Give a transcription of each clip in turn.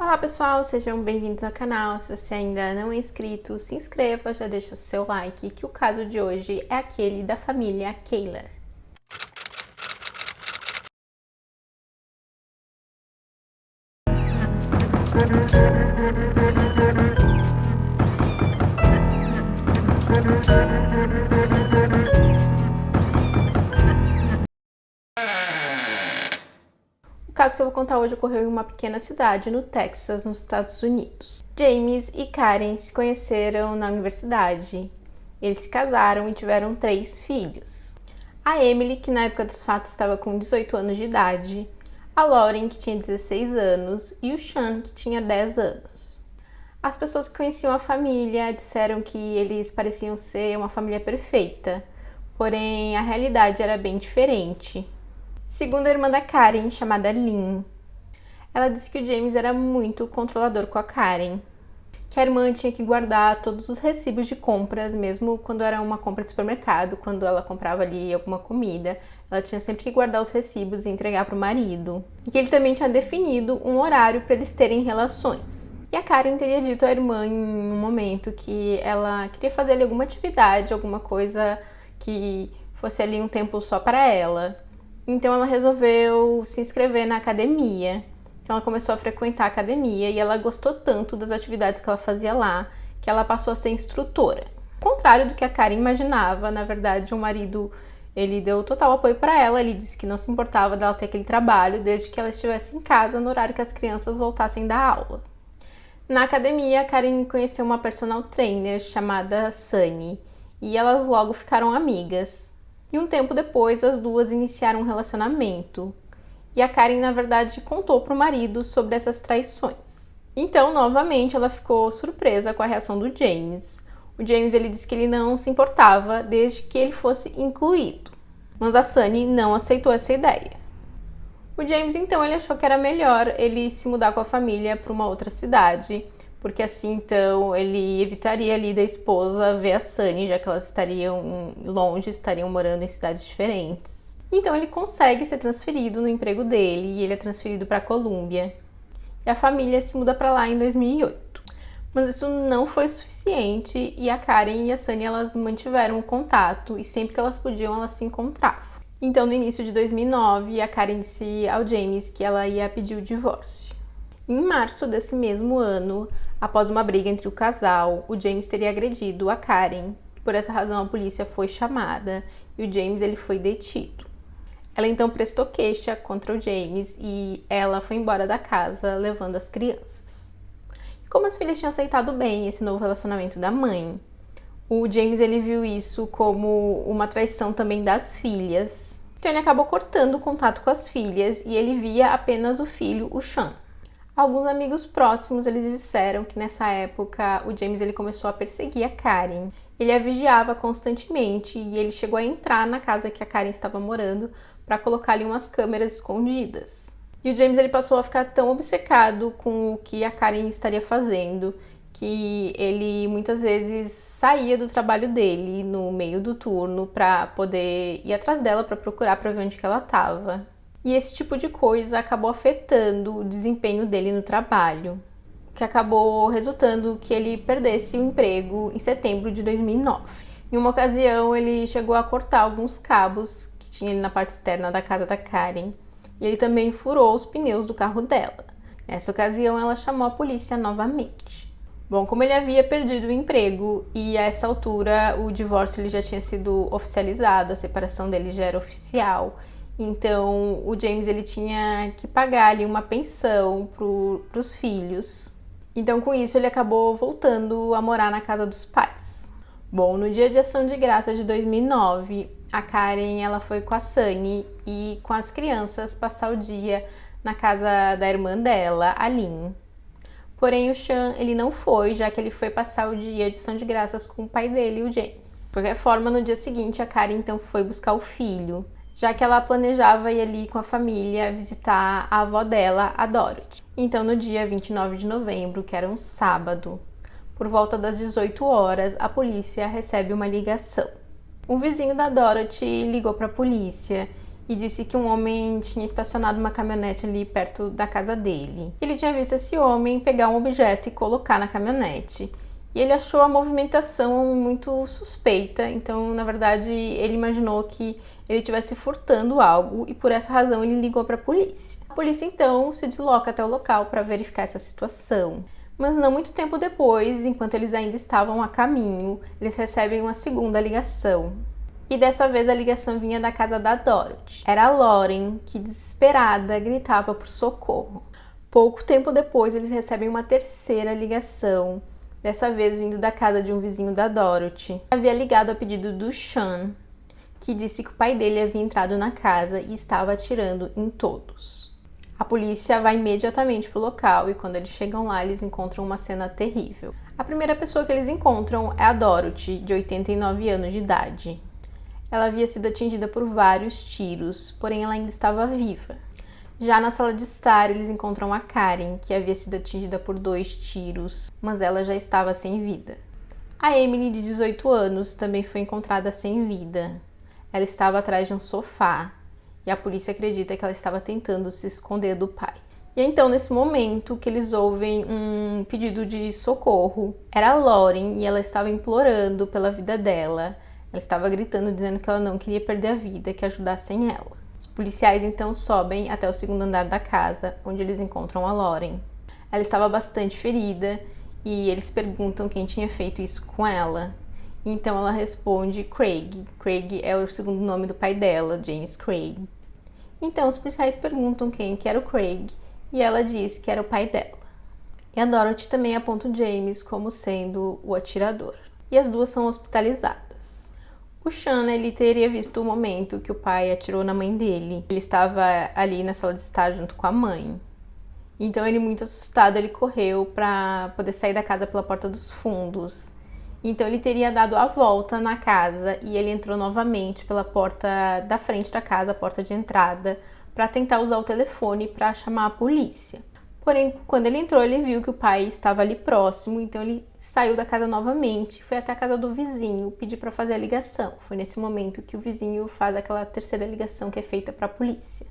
Olá pessoal, sejam bem-vindos ao canal. Se você ainda não é inscrito, se inscreva, já deixa o seu like, que o caso de hoje é aquele da família Kayler. O caso que eu vou contar hoje ocorreu em uma pequena cidade no Texas, nos Estados Unidos. James e Karen se conheceram na universidade. Eles se casaram e tiveram 3 filhos. A Emily, que na época dos fatos estava com 18 anos de idade, a Lauren, que tinha 16 anos, e o Sean, que tinha 10 anos. As pessoas que conheciam a família disseram que eles pareciam ser uma família perfeita, porém a realidade era bem diferente. Segundo a irmã da Karen, chamada Lynn, ela disse que o James era muito controlador com a Karen, que a irmã tinha que guardar todos os recibos de compras, mesmo quando era uma compra de supermercado, quando ela comprava ali alguma comida, ela tinha sempre que guardar os recibos e entregar para o marido. E que ele também tinha definido um horário para eles terem relações. E a Karen teria dito à irmã em um momento que ela queria fazer ali alguma atividade, alguma coisa que fosse ali um tempo só para ela. Então ela resolveu se inscrever na academia. Então ela começou a frequentar a academia e ela gostou tanto das atividades que ela fazia lá, que ela passou a ser instrutora. Ao contrário do que a Karen imaginava, na verdade o marido ele deu total apoio para ela, ele disse que não se importava dela ter aquele trabalho desde que ela estivesse em casa no horário que as crianças voltassem da aula. Na academia, a Karen conheceu uma personal trainer chamada Sunny e elas logo ficaram amigas. E um tempo depois, as duas iniciaram um relacionamento. E a Karen, na verdade, contou para o marido sobre essas traições. Então, novamente, ela ficou surpresa com a reação do James. O James ele disse que ele não se importava desde que ele fosse incluído. Mas a Sunny não aceitou essa ideia. O James, então, ele achou que era melhor ele se mudar com a família para uma outra cidade, porque assim, então, ele evitaria ali da esposa ver a Sunny, já que elas estariam longe, estariam morando em cidades diferentes. Então, ele consegue ser transferido no emprego dele e ele é transferido para a Colômbia. E a família se muda para lá em 2008. Mas isso não foi suficiente e a Karen e a Sunny, elas mantiveram o contato e sempre que elas podiam, elas se encontravam. Então, no início de 2009, a Karen disse ao James que ela ia pedir o divórcio. Em março desse mesmo ano, após uma briga entre o casal, o James teria agredido a Karen. Por essa razão, a polícia foi chamada e o James ele foi detido. Ela então prestou queixa contra o James e ela foi embora da casa, levando as crianças. E como as filhas tinham aceitado bem esse novo relacionamento da mãe, o James ele viu isso como uma traição também das filhas. Então ele acabou cortando o contato com as filhas e ele via apenas o filho, o Sean. Alguns amigos próximos eles disseram que nessa época o James ele começou a perseguir a Karen. Ele a vigiava constantemente e ele chegou a entrar na casa que a Karen estava morando para colocar ali umas câmeras escondidas. E o James ele passou a ficar tão obcecado com o que a Karen estaria fazendo que ele muitas vezes saía do trabalho dele no meio do turno para poder ir atrás dela para procurar para ver onde que ela estava. E esse tipo de coisa acabou afetando o desempenho dele no trabalho, que acabou resultando que ele perdesse o emprego em setembro de 2009. Em uma ocasião, ele chegou a cortar alguns cabos que tinha ali na parte externa da casa da Karen, e ele também furou os pneus do carro dela. Nessa ocasião, ela chamou a polícia novamente. Bom, como ele havia perdido o emprego e a essa altura o divórcio ele já tinha sido oficializado, a separação dele já era oficial, então o James ele tinha que pagar ali uma pensão para os filhos. Então com isso ele acabou voltando a morar na casa dos pais. Bom, no dia de ação de graças de 2009, a Karen ela foi com a Sunny e com as crianças passar o dia na casa da irmã dela, a Lynn. Porém, o Sean, ele não foi, já que ele foi passar o dia de ação de graças com o pai dele, o James. De qualquer forma, no dia seguinte, a Karen então foi buscar o filho, já que ela planejava ir ali com a família visitar a avó dela, a Dorothy. Então, no dia 29 de novembro, que era um sábado, por volta das 18 horas, a polícia recebe uma ligação. Um vizinho da Dorothy ligou para a polícia e disse que um homem tinha estacionado uma caminhonete ali perto da casa dele. Ele tinha visto esse homem pegar um objeto e colocar na caminhonete. E ele achou a movimentação muito suspeita, então, na verdade, ele imaginou que ele estivesse furtando algo e por essa razão ele ligou para a polícia. A polícia, então, se desloca até o local para verificar essa situação. Mas não muito tempo depois, enquanto eles ainda estavam a caminho, eles recebem uma segunda ligação. E dessa vez a ligação vinha da casa da Dorothy. Era a Lauren, que desesperada gritava por socorro. Pouco tempo depois eles recebem uma terceira ligação, dessa vez vindo da casa de um vizinho da Dorothy. Havia ligado a pedido do Sean, que disse que o pai dele havia entrado na casa e estava atirando em todos. A polícia vai imediatamente para o local e quando eles chegam lá, eles encontram uma cena terrível. A primeira pessoa que eles encontram é a Dorothy, de 89 anos de idade. Ela havia sido atingida por vários tiros, porém ela ainda estava viva. Já na sala de estar, eles encontram a Karen, que havia sido atingida por 2 tiros, mas ela já estava sem vida. A Emily, de 18 anos, também foi encontrada sem vida. Ela estava atrás de um sofá e a polícia acredita que ela estava tentando se esconder do pai. E é então, nesse momento, que eles ouvem um pedido de socorro. Era a Lauren e ela estava implorando pela vida dela. Ela estava gritando, dizendo que ela não queria perder a vida, que ajudassem ela. Os policiais então sobem até o segundo andar da casa, onde eles encontram a Lauren. Ela estava bastante ferida e eles perguntam quem tinha feito isso com ela. Então ela responde Craig. Craig é o segundo nome do pai dela, James Craig. Então os policiais perguntam quem que era o Craig e ela diz que era o pai dela. E a Dorothy também aponta o James como sendo o atirador. E as duas são hospitalizadas. O Sean, ele teria visto o momento que o pai atirou na mãe dele. Ele estava ali na sala de estar junto com a mãe. Então ele, muito assustado, ele correu para poder sair da casa pela porta dos fundos. Então ele teria dado a volta na casa e ele entrou novamente pela porta da frente da casa, a porta de entrada, para tentar usar o telefone para chamar a polícia. Porém, quando ele entrou, ele viu que o pai estava ali próximo, então ele saiu da casa novamente, foi até a casa do vizinho, pedir para fazer a ligação. Foi nesse momento que o vizinho faz aquela terceira ligação que é feita para a polícia.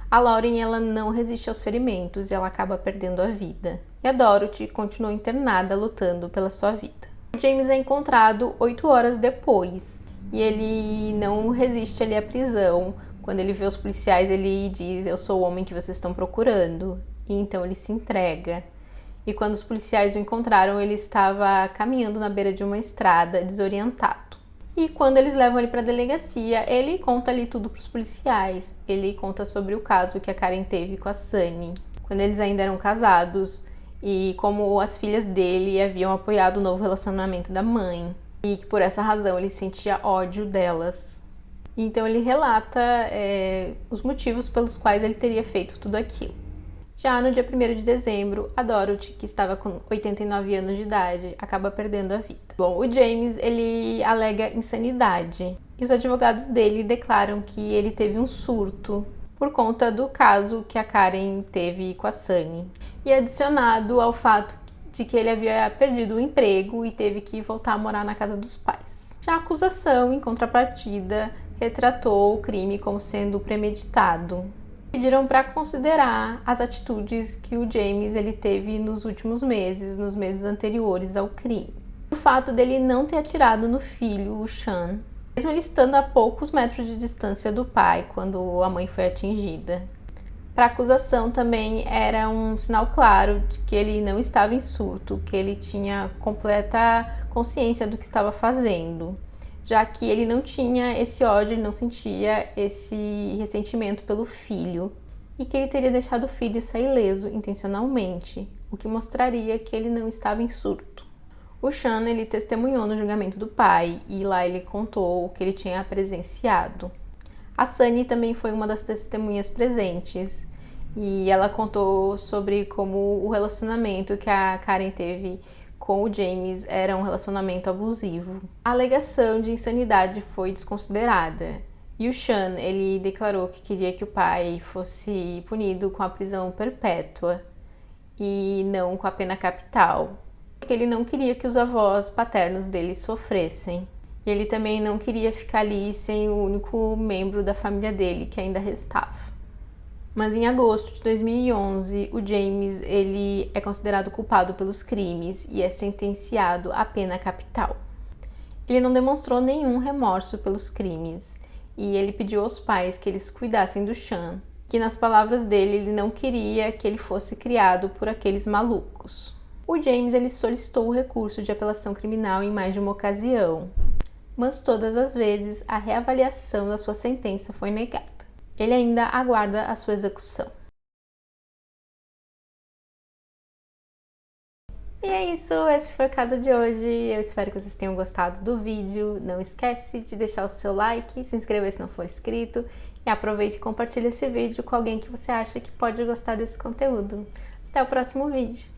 A Lauren, ela não resiste aos ferimentos e ela acaba perdendo a vida. E a Dorothy continua internada, lutando pela sua vida. O James é encontrado 8 horas depois e ele não resiste ali à prisão. Quando ele vê os policiais, ele diz: "Eu sou o homem que vocês estão procurando." E então ele se entrega. E quando os policiais o encontraram, ele estava caminhando na beira de uma estrada, desorientado. E quando eles levam ele para a delegacia, ele conta ali tudo para os policiais. Ele conta sobre o caso que a Karen teve com a Sunny, quando eles ainda eram casados, e como as filhas dele haviam apoiado o novo relacionamento da mãe. E que por essa razão ele sentia ódio delas. Então ele relata os motivos pelos quais ele teria feito tudo aquilo. Já no dia 1º de dezembro, a Dorothy, que estava com 89 anos de idade, acaba perdendo a vida. Bom, o James, ele alega insanidade. E os advogados dele declaram que ele teve um surto por conta do caso que a Karen teve com a Sunny. E adicionado ao fato de que ele havia perdido o emprego e teve que voltar a morar na casa dos pais. Já a acusação, em contrapartida, retratou o crime como sendo premeditado. Pediram para considerar as atitudes que o James ele teve nos últimos meses, nos meses anteriores ao crime. O fato dele não ter atirado no filho, o Sean, mesmo ele estando a poucos metros de distância do pai quando a mãe foi atingida. Para a acusação também era um sinal claro de que ele não estava em surto, que ele tinha completa consciência do que estava fazendo, já que ele não tinha esse ódio, ele não sentia esse ressentimento pelo filho e que ele teria deixado o filho sair ileso intencionalmente, o que mostraria que ele não estava em surto. O Sean, ele testemunhou no julgamento do pai e lá ele contou o que ele tinha presenciado. A Sunny também foi uma das testemunhas presentes e ela contou sobre como o relacionamento que a Karen teve com o James era um relacionamento abusivo. A alegação de insanidade foi desconsiderada e o Sean, ele declarou que queria que o pai fosse punido com a prisão perpétua e não com a pena capital, porque ele não queria que os avós paternos dele sofressem. E ele também não queria ficar ali sem o único membro da família dele que ainda restava. Mas em agosto de 2011, o James ele é considerado culpado pelos crimes e é sentenciado à pena capital. Ele não demonstrou nenhum remorso pelos crimes e ele pediu aos pais que eles cuidassem do Sean, que nas palavras dele ele não queria que ele fosse criado por aqueles malucos. O James ele solicitou o recurso de apelação criminal em mais de uma ocasião, mas todas as vezes a reavaliação da sua sentença foi negada. Ele ainda aguarda a sua execução. E é isso, esse foi o caso de hoje. Eu espero que vocês tenham gostado do vídeo. Não esquece de deixar o seu like, se inscrever se não for inscrito e aproveite e compartilhe esse vídeo com alguém que você acha que pode gostar desse conteúdo. Até o próximo vídeo!